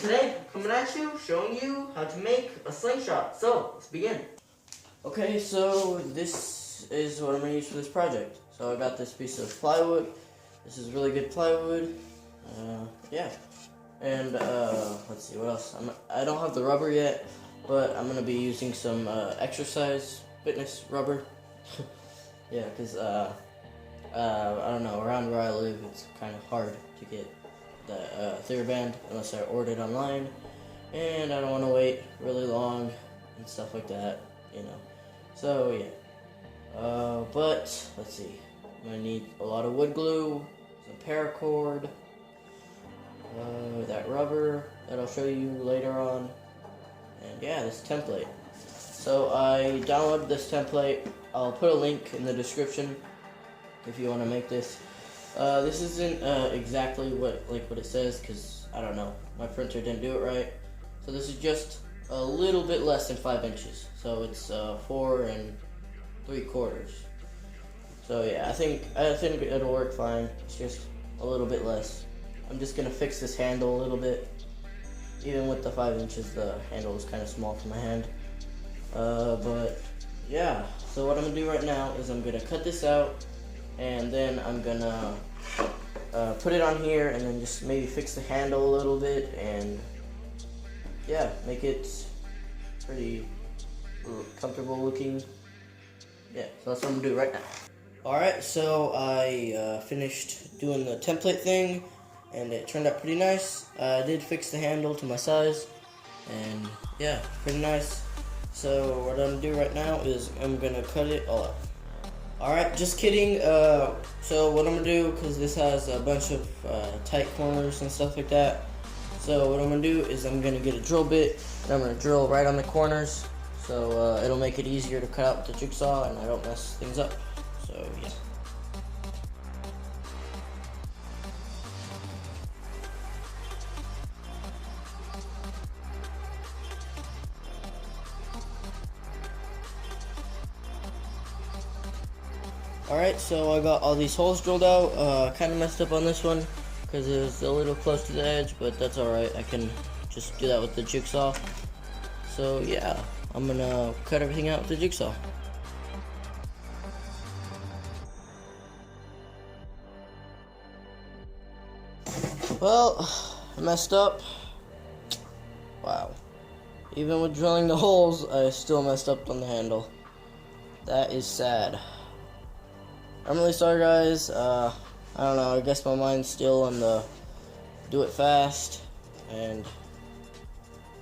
today, coming at you, showing you how to make a slingshot. So, let's begin. Okay, so this is what I'm going to use for this project. So I got this piece of plywood. This is really good plywood. Yeah. And, let's see, what else? I don't have the rubber yet, but I'm going to be using some exercise fitness rubber. Yeah, because, I don't know, around where I live, it's kind of hard to get the TheraBand unless I order it online, and I don't want to wait really long and stuff like that, you know. So yeah, but let's see, I'm gonna need a lot of wood glue, some paracord, that rubber that I'll show you later on, and yeah, this template. So I downloaded this template. I'll put a link in the description if you want to make this. This isn't exactly what it says, because I don't know, my printer didn't do it right. So this is just a little bit less than 5 inches. So it's 4 3/4. So yeah, I think it'll work fine. It's just a little bit less. I'm just gonna fix this handle a little bit. Even with the 5 inches, the handle is kind of small for my hand. But yeah. So what I'm gonna do right now is I'm gonna cut this out, and then I'm gonna put it on here, and then just maybe fix the handle a little bit, and yeah, make it pretty comfortable looking. Yeah, so that's what I'm gonna do right now. Alright, so I finished doing the template thing, and it turned out pretty nice. I did fix the handle to my size, and yeah, pretty nice. So what I'm gonna do right now is I'm gonna cut it all up. Alright, just kidding. So what I'm gonna do, because this has a bunch of tight corners and stuff like that, so what I'm gonna do is I'm gonna get a drill bit, and I'm gonna drill right on the corners, so it'll make it easier to cut out with the jigsaw, and I don't mess things up. So yeah. Alright, so I got all these holes drilled out. Kind of messed up on this one because it was a little close to the edge, but that's alright. I can just do that with the jigsaw. So yeah, I'm gonna cut everything out with the jigsaw. Well, I messed up. Wow. Even with drilling the holes, I still messed up on the handle. That is sad. I'm really sorry, guys. I don't know, I guess my mind's still on the do it fast, and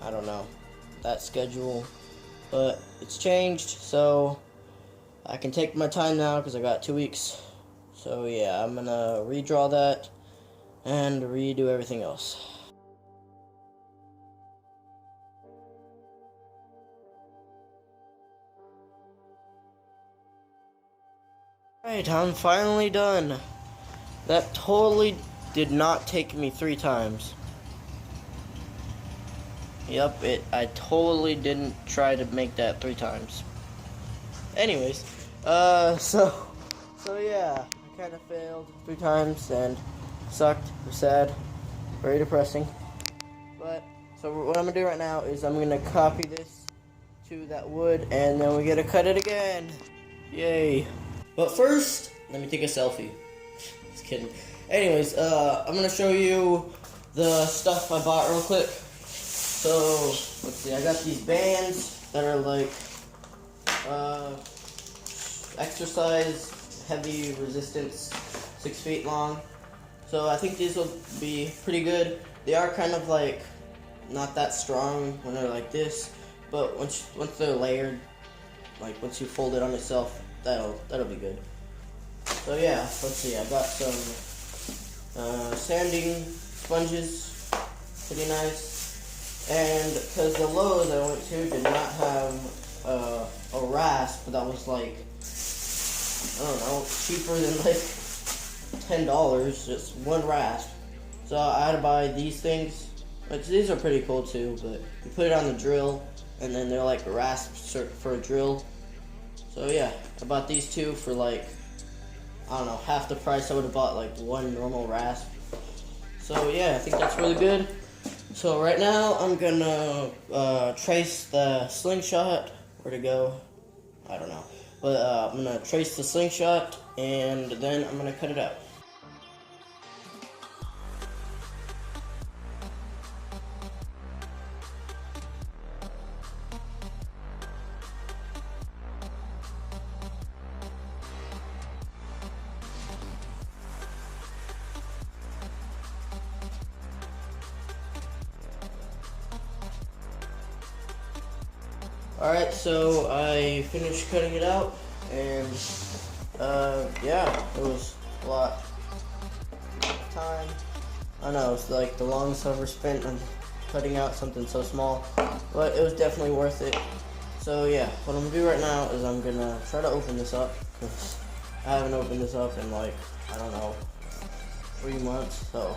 I don't know, that schedule, but it's changed, so I can take my time now because I got 2 weeks. So yeah, I'm gonna redraw that and redo everything else. Alright, I'm finally done. That totally did not take me 3 times. Yep, I totally didn't try to make that 3 times. Anyways, so yeah, I kind of failed 3 times and sucked, was sad, very depressing. But, so what I'm gonna do right now is I'm gonna copy this to that wood, and then we gotta cut it again. Yay. But first, let me take a selfie. Just kidding. Anyways, I'm gonna show you the stuff I bought real quick. So, let's see, I got these bands that are like, exercise, heavy resistance, 6 feet long. So I think these will be pretty good. They are kind of like, not that strong when they're like this, but once they're layered, like once you fold it on itself, that'll be good. So yeah, let's see, I got some sanding sponges, pretty nice, and because the Lowe's I went to did not have a rasp that was like, I don't know, cheaper than like $10, just one rasp. So I had to buy these things, which these are pretty cool too, but you put it on the drill, and then they're like rasps for a drill. So yeah, I bought these 2 for like, I don't know, half the price I would have bought like one normal rasp. So yeah, I think that's really good. So right now I'm gonna trace the slingshot. Where to go? I don't know. But I'm gonna trace the slingshot and then I'm gonna cut it out. Alright, so I finished cutting it out, and yeah, it was a lot of time. I know, it's like the longest I've ever spent on cutting out something so small, but it was definitely worth it. So yeah, what I'm gonna do right now is I'm gonna try to open this up, because I haven't opened this up in like, I don't know, 3 months, so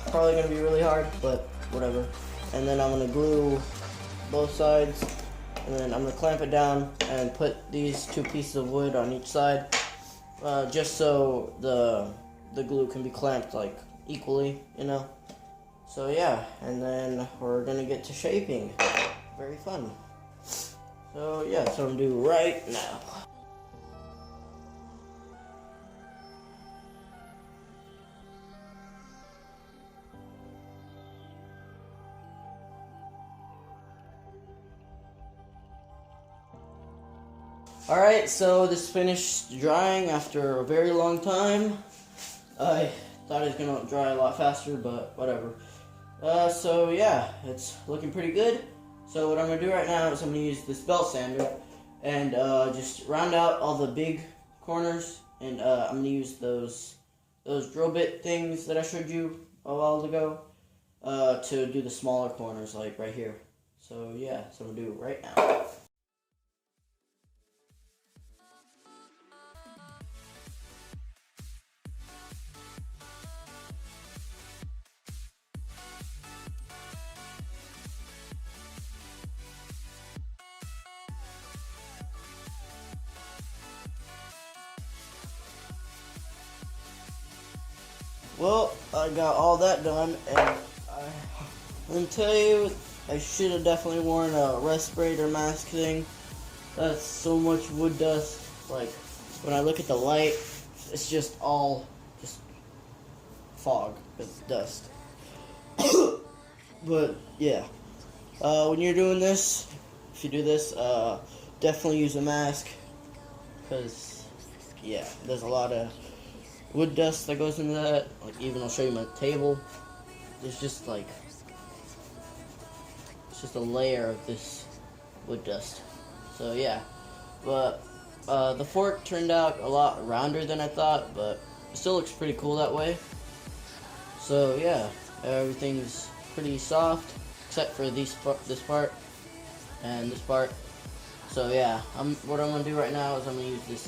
probably gonna be really hard, but whatever. And then I'm gonna glue both sides, and then I'm gonna clamp it down and put these 2 pieces of wood on each side, just so the glue can be clamped like equally, you know. So yeah, and then we're gonna get to shaping. Very fun. So yeah, that's what I'm gonna do right now. Alright, so this finished drying after a very long time. I thought it was gonna dry a lot faster, but whatever. So yeah, it's looking pretty good. So what I'm gonna do right now is I'm gonna use this belt sander and just round out all the big corners, and I'm gonna use those drill bit things that I showed you a while ago to do the smaller corners, like right here. So yeah, so I'm gonna do it right now. Well, I got all that done, and let me tell you, I should have definitely worn a respirator mask thing. That's so much wood dust. Like, when I look at the light, it's just all just fog with dust. But yeah, when you're doing this, if you do this, definitely use a mask, because yeah, there's a lot of wood dust that goes into that. Like, even I'll show you my table. There's just like, it's just a layer of this wood dust. So yeah, but the fork turned out a lot rounder than I thought, but it still looks pretty cool that way. So yeah, everything's pretty soft except for this part and this part. So yeah, what I'm gonna do right now is I'm gonna use this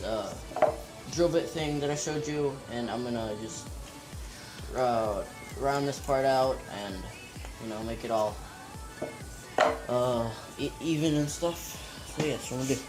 drill bit thing that I showed you, and I'm gonna just round this part out and, you know, make it all even and stuff. So yeah, that's what I'm gonna do.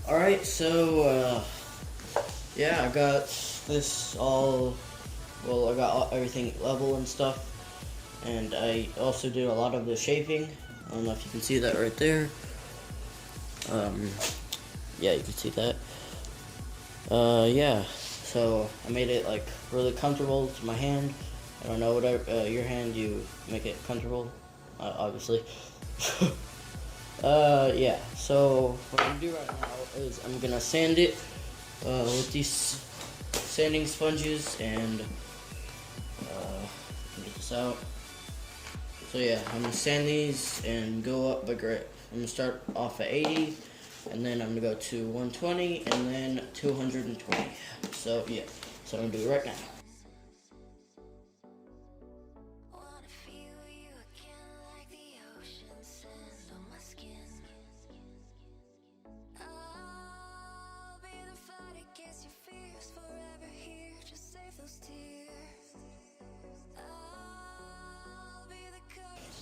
Alright, so yeah, I got this all, well, I got everything level and stuff, and I also did a lot of the shaping. I don't know if you can see that right there. Yeah, you can see that. Yeah, so I made it like really comfortable to my hand. I don't know, whatever, your hand, you make it comfortable, obviously. Yeah, so what I'm gonna do right now is I'm gonna sand it with these sanding sponges, and get this out. So yeah, I'm gonna sand these and go up by grit. I'm gonna start off at 80, and then I'm gonna go to 120, and then 220. So yeah, so I'm gonna do it right now.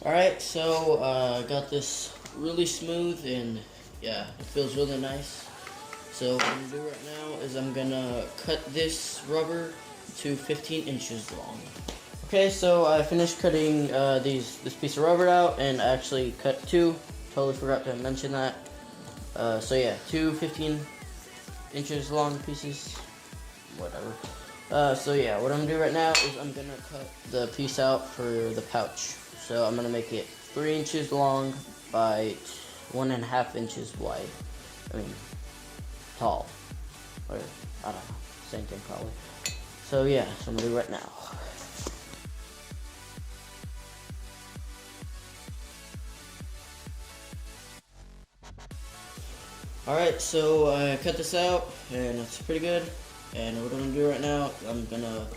Alright, so I got this really smooth and yeah, it feels really nice. So what I'm gonna do right now is I'm gonna cut this rubber to 15 inches long. Okay, so I finished cutting this piece of rubber out, and I actually cut two. Totally forgot to mention that. So yeah, two 15 inches long pieces, whatever. So yeah, what I'm gonna do right now is I'm gonna cut the piece out for the pouch. So I'm gonna make it 3 inches long by 1.5 inches wide. I mean, tall, or I don't know, same thing probably. So yeah, so I'm gonna do right now. Alright, so I cut this out, and it's pretty good. And what I'm gonna do right now, I'm gonna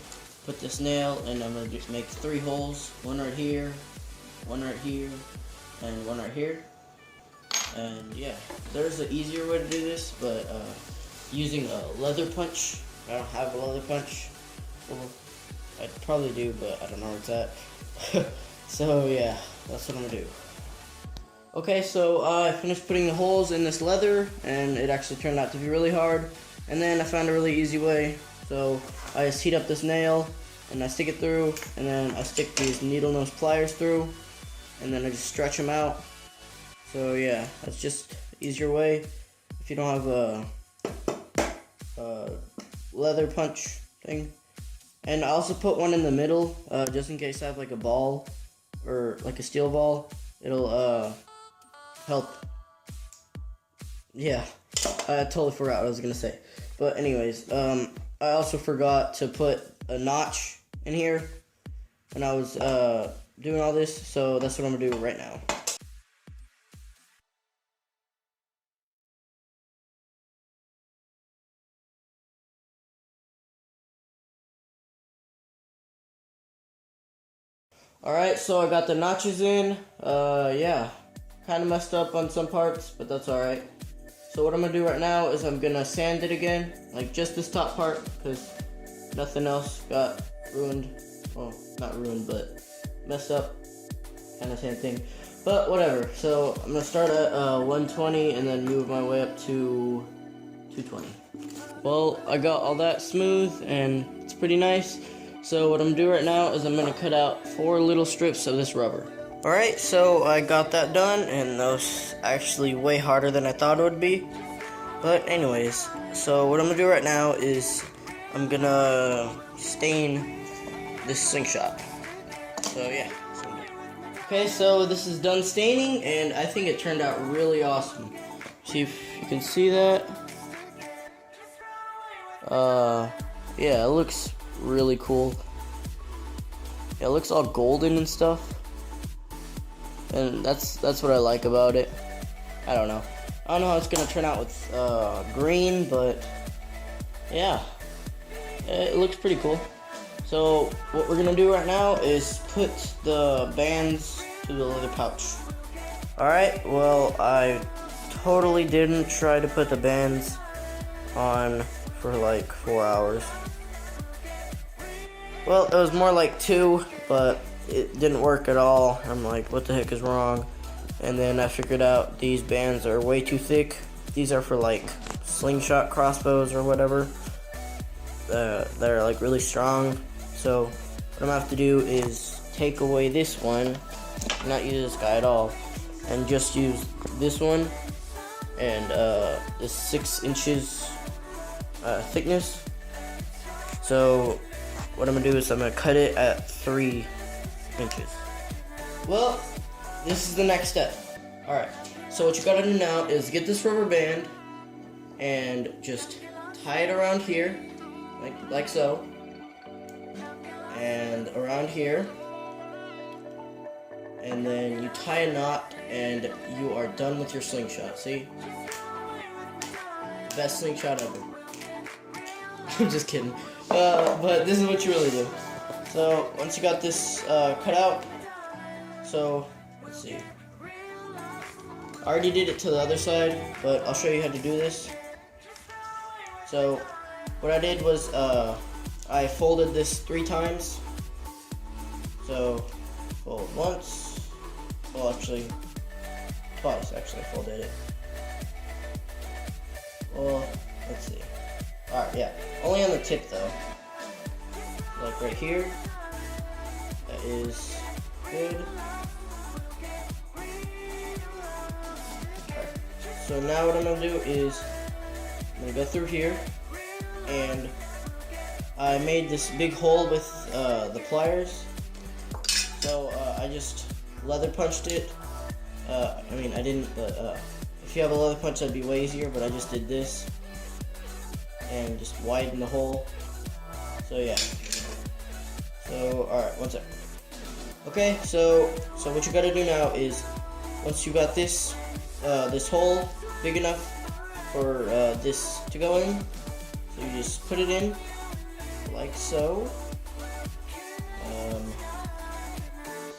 put this nail, and I'm gonna just make 3 holes. One right here, one right here, and one right here. And yeah, there's an easier way to do this, but using a leather punch. I don't have a leather punch. Well, I probably do, but I don't know where it's at. So yeah, that's what I'm gonna do. Okay, so I finished putting the holes in this leather, and it actually turned out to be really hard. And then I found a really easy way. So I just heat up this nail, and I stick it through, and then I stick these needle nose pliers through, and then I just stretch them out. So yeah, that's just an easier way. If you don't have a leather punch thing. And I also put one in the middle, just in case I have like a ball, or like a steel ball. It'll help. Yeah, I totally forgot what I was gonna say. But anyways, I also forgot to put a notch in here when I was doing all this, so that's what I'm gonna do right now. Alright, so I got the notches in. Yeah, kind of messed up on some parts, but that's alright. So what I'm gonna do right now is I'm gonna sand it again, like just this top part, because nothing else got ruined. Well, not ruined, but messed up. Kind of same thing. But whatever. So I'm gonna start at 120 and then move my way up to 220. Well, I got all that smooth and it's pretty nice. So what I'm gonna do right now is I'm gonna cut out 4 little strips of this rubber. Alright, so I got that done, and that was actually way harder than I thought it would be. But anyways, so what I'm gonna do right now is I'm gonna stain this slingshot. So yeah. Okay, so this is done staining, and I think it turned out really awesome. See if you can see that. Yeah, it looks really cool. Yeah, it looks all golden and stuff. And that's what I like about it. I don't know how it's gonna turn out with green, but yeah, it looks pretty cool. So what we're gonna do right now is put the bands to the leather pouch. Alright, well, I totally didn't try to put the bands on for like 4 hours. Well, it was more like 2, but it didn't work at all. I'm like, what the heck is wrong? And then I figured out these bands are way too thick. These are for like slingshot crossbows or whatever. They're like really strong. So what I'm gonna have to do is take away this one, not use this guy at all, and just use this one and this 6 inches thickness. So what I'm gonna do is I'm gonna cut it at 3 inches. Well, this is the next step. Alright, so what you gotta do now is get this rubber band and just tie it around here, like so, and around here, and then you tie a knot and you are done with your slingshot. See? Best slingshot ever. I'm just kidding. But this is what you really do. So once you got this cut out, so let's see. I already did it to the other side, but I'll show you how to do this. So what I did was I folded this 3 times. So fold once, Well, actually, twice, actually, full did it. Well, let's see. Alright, yeah. Only on the tip, though. Like right here. That is good. Alright. So now what I'm going to do is, I'm going to go through here, and I made this big hole with the pliers. So I just leather punched it. I mean, I didn't, but if you have a leather punch, that'd be way easier, but I just did this and just widen the hole. So yeah. So alright, one sec. Okay, so what you gotta do now is, once you got this this hole big enough for this to go in, so you just put it in like so.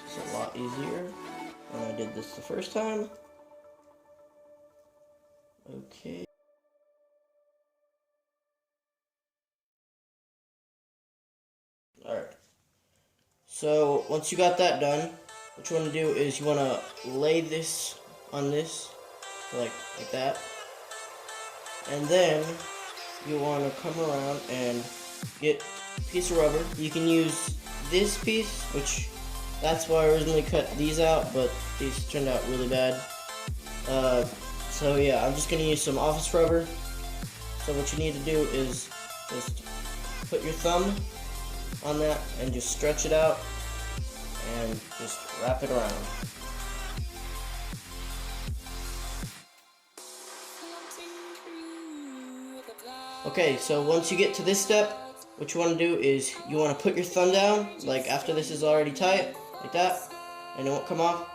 It's a lot easier when I did this the first time. Okay. Alright. So once you got that done, what you want to do is you want to lay this on this, like that. And then you want to come around and get a piece of rubber. You can use this piece, which that's why I originally cut these out, but these turned out really bad. So yeah, I'm just going to use some office rubber. So what you need to do is just put your thumb on that and just stretch it out and just wrap it around. Okay, so once you get to this step, what you want to do is you want to put your thumb down, like after this is already tight, like that, and it won't come off.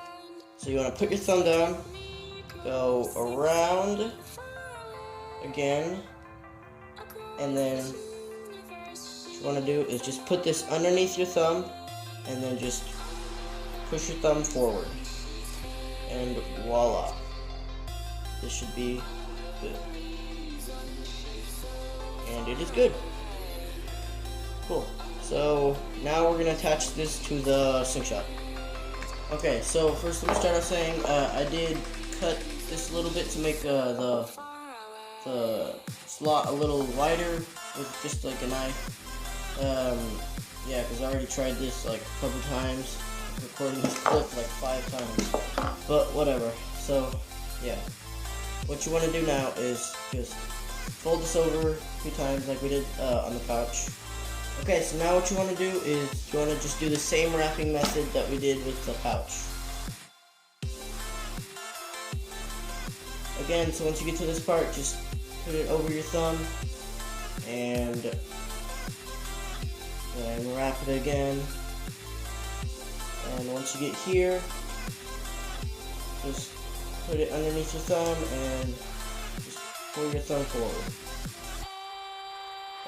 So you want to put your thumb down, go around again, and then what you want to do is just put this underneath your thumb, and then just push your thumb forward, and voila, this should be good. And it is good. Cool. So now we're gonna attach this to the slingshot. Okay, so first let me start off saying I did cut this a little bit to make the slot a little wider with just like a knife. Yeah, because I already tried this like a couple times, recording this clip like 5 times. But whatever. So yeah, what you want to do now is just fold this over a few times like we did on the pouch. Okay, so now what you want to do is you want to just do the same wrapping method that we did with the pouch. Again, so once you get to this part, just put it over your thumb and then wrap it again. And once you get here, just put it underneath your thumb and just pull your thumb forward.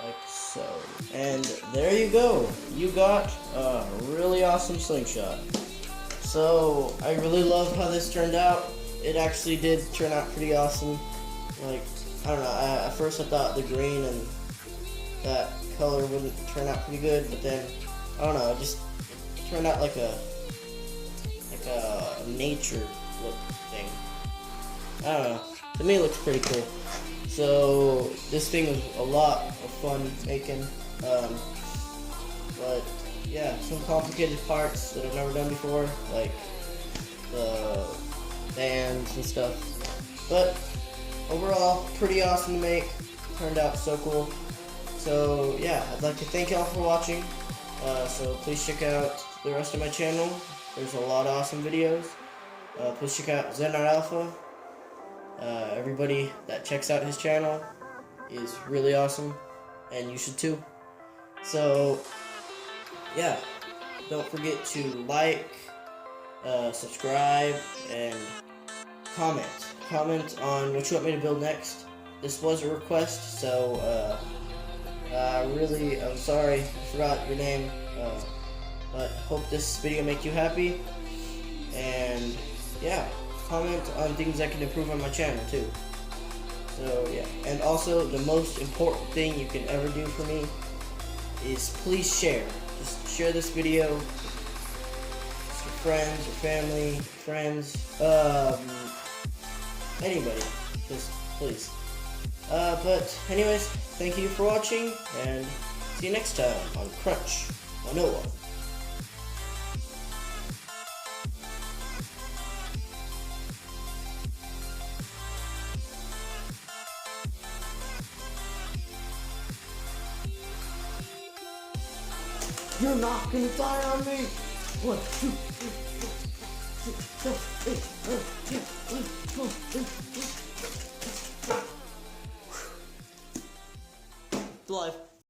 Like so. And there you go. You got a really awesome slingshot. So I really love how this turned out. It actually did turn out pretty awesome. Like, I don't know, at first I thought the green and that color wouldn't turn out pretty good, but then, I don't know, it just turned out like a nature look thing. I don't know. To me it looks pretty cool. So this thing was a lot of fun making, but yeah, some complicated parts that I've never done before, like the bands and stuff. But overall, pretty awesome to make. Turned out so cool. So yeah, I'd like to thank y'all for watching. So please check out the rest of my channel. There's a lot of awesome videos. Please check out Zenar Alpha. Everybody that checks out his channel is really awesome, and you should too. So yeah, don't forget to like, subscribe, and comment on what you want me to build next. This was a request, so I'm sorry I forgot your name, but hope this video make you happy. And yeah, comment on things I can improve on my channel too. So yeah, and also the most important thing you can ever do for me is please share. Just share this video with your friends or family, friends, anybody, just please. But anyways, thank you for watching, and see you next time on Crunch 101. You're not gonna die on me! 1, 2, 3, 4, 5, 6, 7, 8, 9, 10. Live.